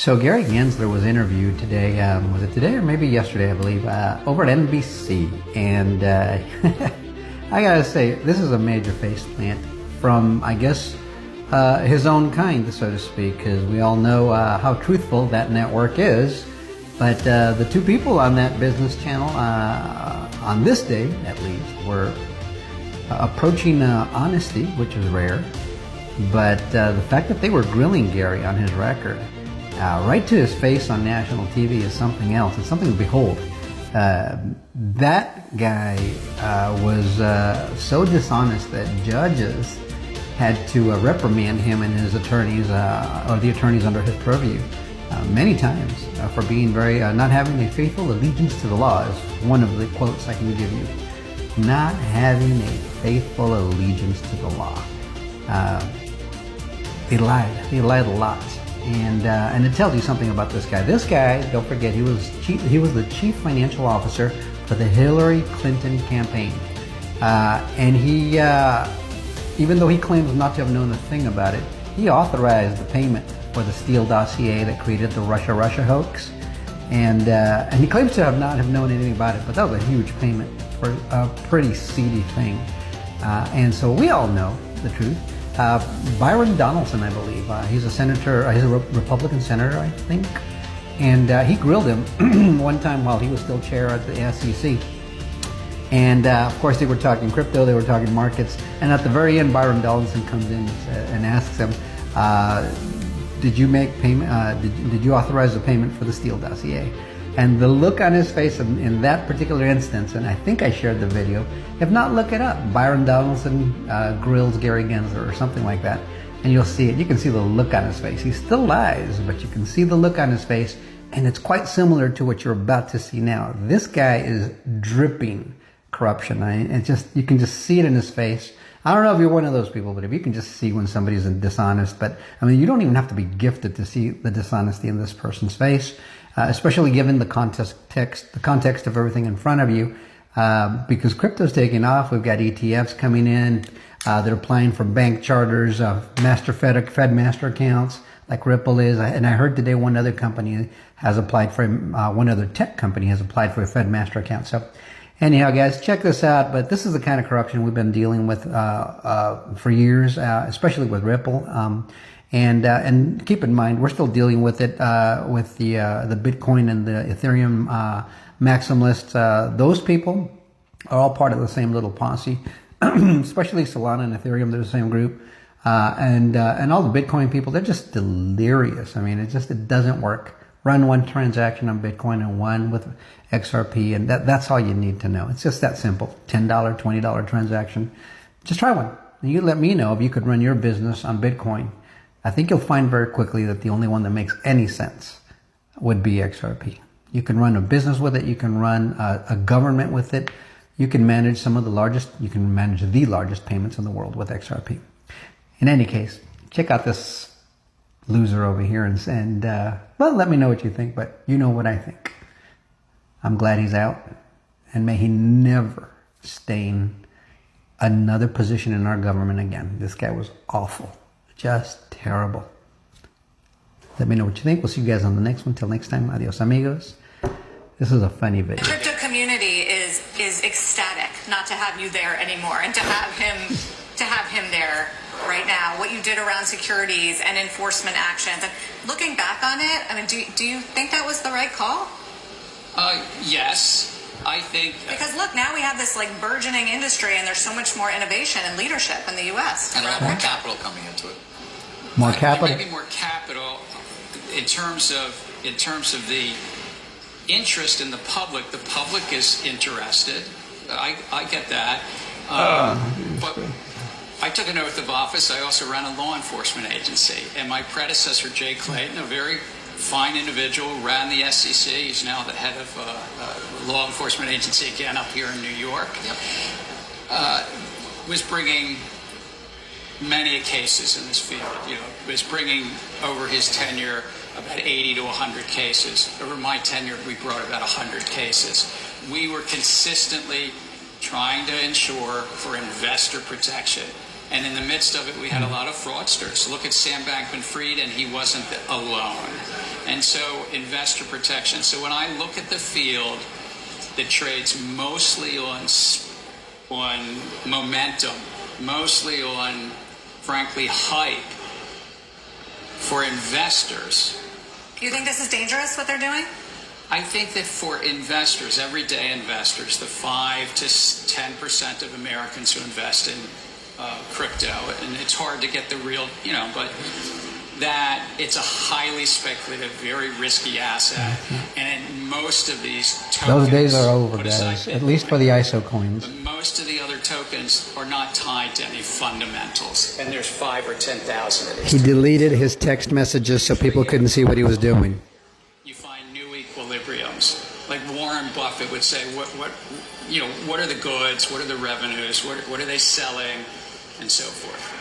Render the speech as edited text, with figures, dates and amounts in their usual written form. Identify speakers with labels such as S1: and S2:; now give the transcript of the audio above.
S1: So Gary Gensler was interviewed today, was it today or maybe yesterday, I believe, over at NBC. And I gotta say, this is a major faceplant from, I guess, his own kind, so to speak, because we all know how truthful that network is. But the two people on that business channel, on this day at least, were approaching honesty, which is rare. But the fact that they were grilling Gary on his record, right to his face on national TV, is something else. It's something to behold. That guy was so dishonest that judges had to reprimand him and his attorneys, or the attorneys under his purview, many times for being not having a faithful allegiance to the law, is one of the quotes I can give you. Not having a faithful allegiance to the law. They lied. They lied a lot. And it tells you something about this guy. This guy, don't forget, he was the chief financial officer for the Hillary Clinton campaign. And he, even though he claims not to have known a thing about it, he authorized the payment for the Steele dossier that created the Russia hoax. And he claims to not have known anything about it, but that was a huge payment for a pretty seedy thing. And so we all know the truth. Byron Donaldson, I believe, he's a senator, he's a Republican senator, I think, and he grilled him one time while he was still chair at the SEC. And of course they were talking crypto, they were talking markets, and at the very end Byron Donaldson comes in and asks him, did you make payment, did you authorize the payment for the Steele dossier? And the look on his face in that particular instance, and I think I shared the video, if not, look it up. Byron Donaldson grills Gary Gensler or something like that, and you'll see it. You can see the look on his face. He still lies, but you can see the look on his face, and it's quite similar to what you're about to see now. This guy is dripping corruption. You can just see it in his face. I don't know if you're one of those people, but if you can just see when somebody's dishonest, but I mean, you don't even have to be gifted to see the dishonesty in this person's face. Especially given the context of everything in front of you, because crypto's taking off. We've got ETFs coming in. They're applying for bank charters, Fed master accounts like Ripple is. And I heard today one other company has applied for, one other tech company has applied for a Fed master account. So anyhow, guys, check this out. But this is the kind of corruption we've been dealing with for years, especially with Ripple. And keep in mind, we're still dealing with it with the Bitcoin and the Ethereum maximalists. Those people are all part of the same little posse, especially Solana and Ethereum. They're the same group, and all the Bitcoin people. They're just delirious. I mean, it doesn't work. Run one transaction on Bitcoin and one with XRP, and that's all you need to know. It's just that simple. $10, $20 transaction. Just try one. And you let me know if you could run your business on Bitcoin. I think you'll find very quickly that the only one that makes any sense would be XRP. You can run a business with it. You can run a government with it. You can manage the largest payments in the world with XRP. In any case, check out this loser over here and well, let me know what you think, but you know what I think. I'm glad he's out, and may he never stain another position in our government again. This guy was awful. Just terrible. Let me know what you think. We'll see you guys on the next one. Till next time, adios amigos. This is a funny video.
S2: The crypto community is ecstatic not to have you there anymore, and to have him there right now. What you did around securities and enforcement actions, and looking back on it, I mean, do you think that was the right call?
S3: Yes. I think
S2: because look, now we have this like burgeoning industry, and there's so much more innovation and leadership in the U.S.
S3: and a lot more capital coming into it.
S1: More capital.
S3: Maybe more capital in terms of the interest in the public. The public is interested. I get that. But I took an oath of office. I also ran a law enforcement agency, and my predecessor, Jay Clayton, a very fine individual, ran the SEC. He's now the head of a law enforcement agency again up here in New York. Yep. Was bringing many cases in this field. Was bringing over his tenure about 80 to 100 cases. Over my tenure, we brought about 100 cases. We were consistently trying to ensure for investor protection. And in the midst of it, we had a lot of fraudsters. Look at Sam Bankman-Fried, and he wasn't alone. And so investor protection. So when I look at the field that trades mostly on momentum, mostly on, frankly, hype for investors,
S2: You think this is dangerous, what they're doing?
S3: I think that for investors, everyday investors, the 5 to 10% of Americans who invest in crypto, and it's hard to get the real, but that it's a highly speculative, very risky asset. And in most of these tokens,
S1: Those days are over,
S3: put aside
S1: guys. At least for the ISO coins.
S3: most of the other tokens are not tied to any fundamentals. And there's 5 or 10,000 of these.
S1: He deleted his text messages so people couldn't see what he was doing.
S3: You find new equilibriums. Like Warren Buffett would say, what are the goods? What are the revenues? What are they selling? And so forth.